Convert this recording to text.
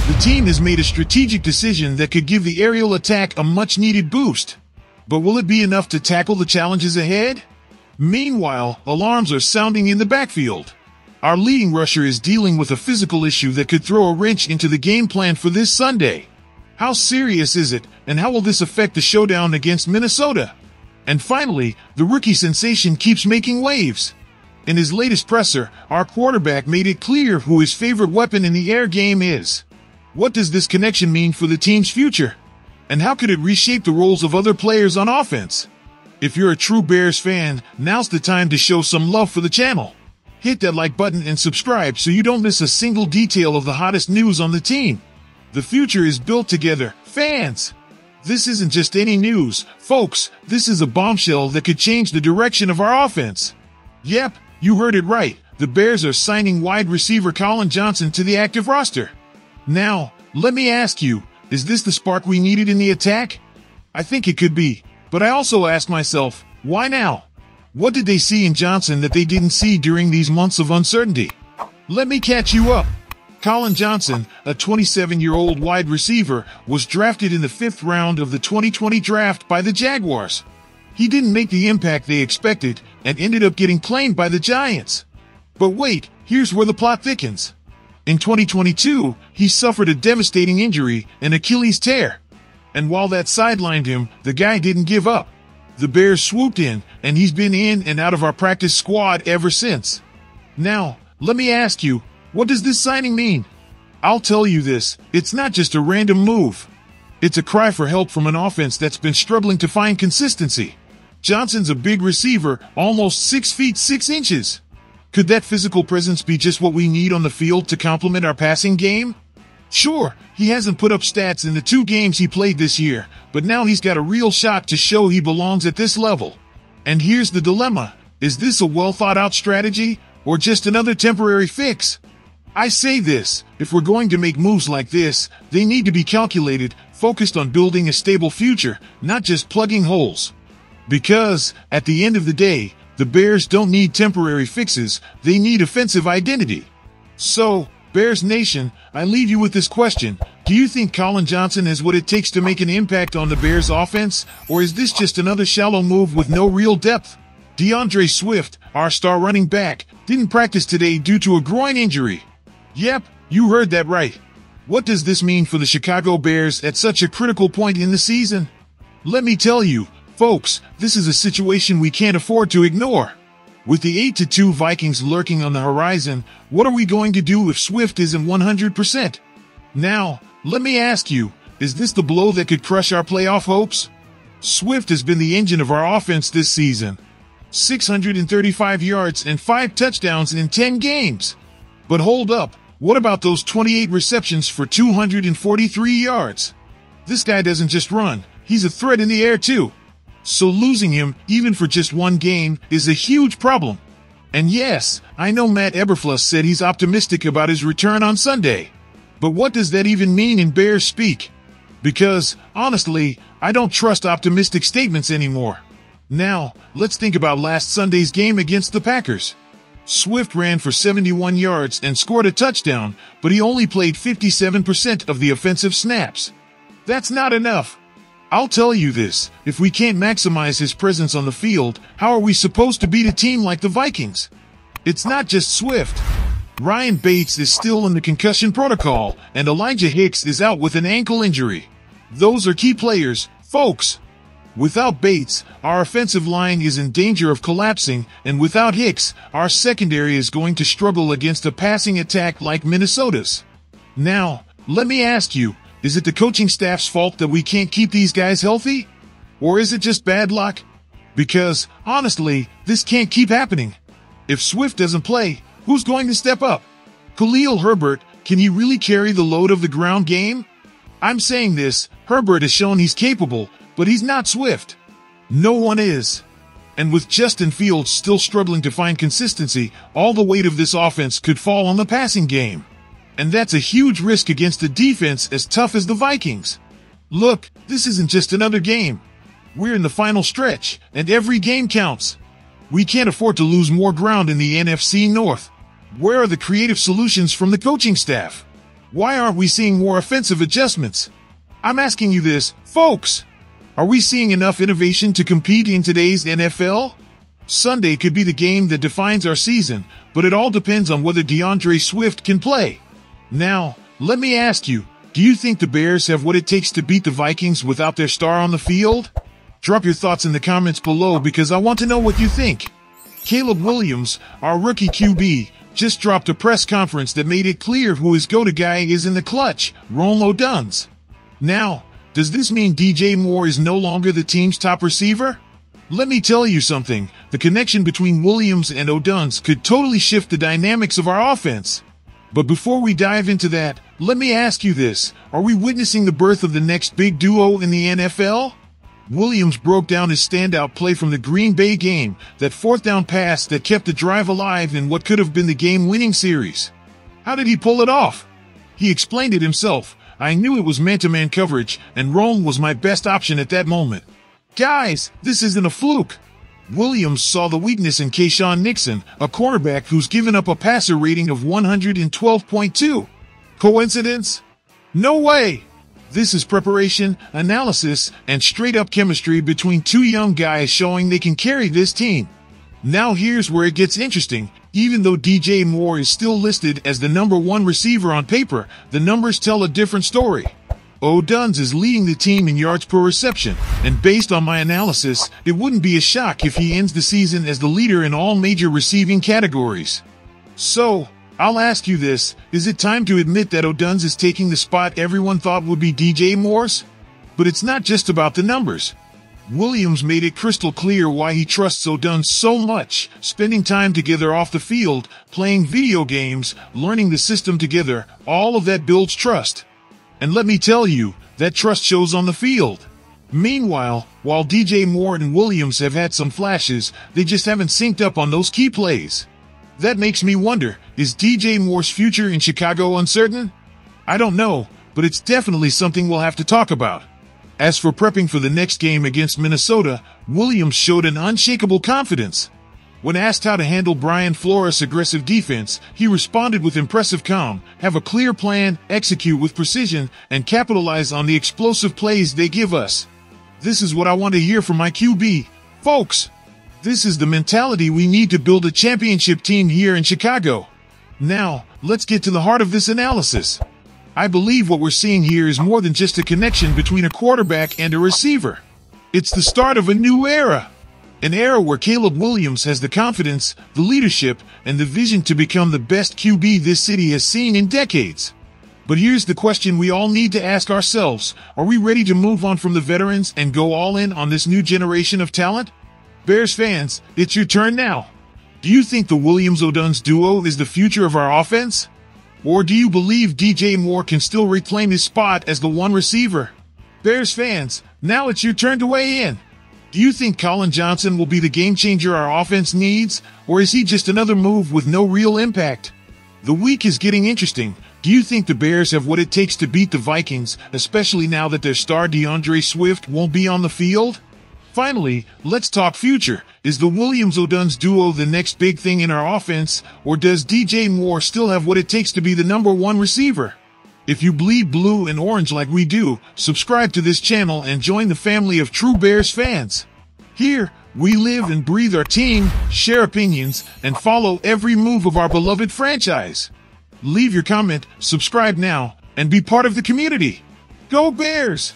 The team has made a strategic decision that could give the aerial attack a much-needed boost. But will it be enough to tackle the challenges ahead? Meanwhile, alarms are sounding in the backfield. Our leading rusher is dealing with a physical issue that could throw a wrench into the game plan for this Sunday. How serious is it, and how will this affect the showdown against Minnesota? And finally, the rookie sensation keeps making waves. In his latest presser, our quarterback made it clear who his favorite weapon in the air game is. What does this connection mean for the team's future? And how could it reshape the roles of other players on offense? If you're a true Bears fan, now's the time to show some love for the channel. Hit that like button and subscribe so you don't miss a single detail of the hottest news on the team. The future is built together, fans. This isn't just any news, folks. This is a bombshell that could change the direction of our offense. Yep, you heard it right. The Bears are signing wide receiver Colin Johnson to the active roster. Now, let me ask you, is this the spark we needed in the attack? I think it could be, but I also ask myself, why now? What did they see in Johnson that they didn't see during these months of uncertainty? Let me catch you up. Colin Johnson, a 27-year-old wide receiver, was drafted in the 5th round of the 2020 draft by the Jaguars. He didn't make the impact they expected and ended up getting claimed by the Giants. But wait, here's where the plot thickens. In 2022, he suffered a devastating injury, an Achilles tear. And while that sidelined him, the guy didn't give up. The Bears swooped in, and he's been in and out of our practice squad ever since. Now, let me ask you, what does this signing mean? I'll tell you this, it's not just a random move. It's a cry for help from an offense that's been struggling to find consistency. Johnson's a big receiver, almost 6 feet 6 inches. Could that physical presence be just what we need on the field to complement our passing game? Sure, he hasn't put up stats in the 2 games he played this year, but now he's got a real shot to show he belongs at this level. And here's the dilemma. Is this a well-thought-out strategy, or just another temporary fix? I say this, if we're going to make moves like this, they need to be calculated, focused on building a stable future, not just plugging holes. Because, at the end of the day, the Bears don't need temporary fixes, they need offensive identity. So, Bears Nation, I leave you with this question. Do you think Colin Johnson has what it takes to make an impact on the Bears offense, or is this just another shallow move with no real depth? DeAndre Swift, our star running back, didn't practice today due to a groin injury. Yep, you heard that right. What does this mean for the Chicago Bears at such a critical point in the season? Let me tell you, folks, this is a situation we can't afford to ignore. With the 8-2 Vikings lurking on the horizon, what are we going to do if Swift isn't 100%? Now, let me ask you, is this the blow that could crush our playoff hopes? Swift has been the engine of our offense this season. 635 yards and 5 touchdowns in 10 games. But hold up, what about those 28 receptions for 243 yards? This guy doesn't just run, he's a threat in the air too. So losing him, even for just 1 game, is a huge problem. And yes, I know Matt Eberflus said he's optimistic about his return on Sunday. But what does that even mean in Bears speak? Because, honestly, I don't trust optimistic statements anymore. Now, let's think about last Sunday's game against the Packers. Swift ran for 71 yards and scored a touchdown, but he only played 57% of the offensive snaps. That's not enough. I'll tell you this, if we can't maximize his presence on the field, how are we supposed to beat a team like the Vikings? It's not just Swift. Ryan Bates is still in the concussion protocol, and Elijah Hicks is out with an ankle injury. Those are key players, folks. Without Bates, our offensive line is in danger of collapsing, and without Hicks, our secondary is going to struggle against a passing attack like Minnesota's. Now, let me ask you, is it the coaching staff's fault that we can't keep these guys healthy? Or is it just bad luck? Because, honestly, this can't keep happening. If Swift doesn't play, who's going to step up? Khalil Herbert, can he really carry the load of the ground game? I'm saying this, Herbert has shown he's capable, but he's not Swift. No one is. And with Justin Fields still struggling to find consistency, all the weight of this offense could fall on the passing game. And that's a huge risk against a defense as tough as the Vikings. Look, this isn't just another game. We're in the final stretch, and every game counts. We can't afford to lose more ground in the NFC North. Where are the creative solutions from the coaching staff? Why aren't we seeing more offensive adjustments? I'm asking you this, folks. Are we seeing enough innovation to compete in today's NFL? Sunday could be the game that defines our season, but it all depends on whether DeAndre Swift can play. Now, let me ask you, do you think the Bears have what it takes to beat the Vikings without their star on the field? Drop your thoughts in the comments below because I want to know what you think. Caleb Williams, our rookie QB, just dropped a press conference that made it clear who his go-to guy is in the clutch, Ron O'Duns. Now, does this mean DJ Moore is no longer the team's top receiver? Let me tell you something, the connection between Williams and O'Duns could totally shift the dynamics of our offense. But before we dive into that, let me ask you this, are we witnessing the birth of the next big duo in the NFL? Williams broke down his standout play from the Green Bay game, that fourth down pass that kept the drive alive in what could have been the game-winning series. How did he pull it off? He explained it himself. I knew it was man-to-man coverage, and Rome was my best option at that moment. Guys, this isn't a fluke. Williams saw the weakness in Keyshawn Nixon, a cornerback who's given up a passer rating of 112.2. Coincidence? No way! This is preparation, analysis, and straight-up chemistry between two young guys showing they can carry this team. Now here's where it gets interesting. Even though DJ Moore is still listed as the number one receiver on paper, the numbers tell a different story. O'Duns is leading the team in yards per reception, and based on my analysis, it wouldn't be a shock if he ends the season as the leader in all major receiving categories. So, I'll ask you this, is it time to admit that O'Duns is taking the spot everyone thought would be DJ Moore's? But it's not just about the numbers. Williams made it crystal clear why he trusts O'Duns so much, spending time together off the field, playing video games, learning the system together, all of that builds trust. And let me tell you, that trust shows on the field. Meanwhile, while DJ Moore and Williams have had some flashes, they just haven't synced up on those key plays. That makes me wonder, is DJ Moore's future in Chicago uncertain? I don't know, but it's definitely something we'll have to talk about. As for prepping for the next game against Minnesota, Williams showed an unshakable confidence. When asked how to handle Brian Flores' aggressive defense, he responded with impressive calm, have a clear plan, execute with precision, and capitalize on the explosive plays they give us. This is what I want to hear from my QB. Folks, this is the mentality we need to build a championship team here in Chicago. Now, let's get to the heart of this analysis. I believe what we're seeing here is more than just a connection between a quarterback and a receiver. It's the start of a new era. An era where Caleb Williams has the confidence, the leadership, and the vision to become the best QB this city has seen in decades. But here's the question we all need to ask ourselves. Are we ready to move on from the veterans and go all in on this new generation of talent? Bears fans, it's your turn now. Do you think the Williams-O'Duns duo is the future of our offense? Or do you believe DJ Moore can still reclaim his spot as the one receiver? Bears fans, now it's your turn to weigh in. Do you think Colin Johnson will be the game changer our offense needs, or is he just another move with no real impact? The week is getting interesting. Do you think the Bears have what it takes to beat the Vikings, especially now that their star DeAndre Swift won't be on the field? Finally, let's talk future. Is the Williams-O'Duns duo the next big thing in our offense, or does DJ Moore still have what it takes to be the number one receiver? If you bleed blue and orange like we do, subscribe to this channel and join the family of true Bears fans. Here, we live and breathe our team, share opinions, and follow every move of our beloved franchise. Leave your comment, subscribe now, and be part of the community. Go Bears!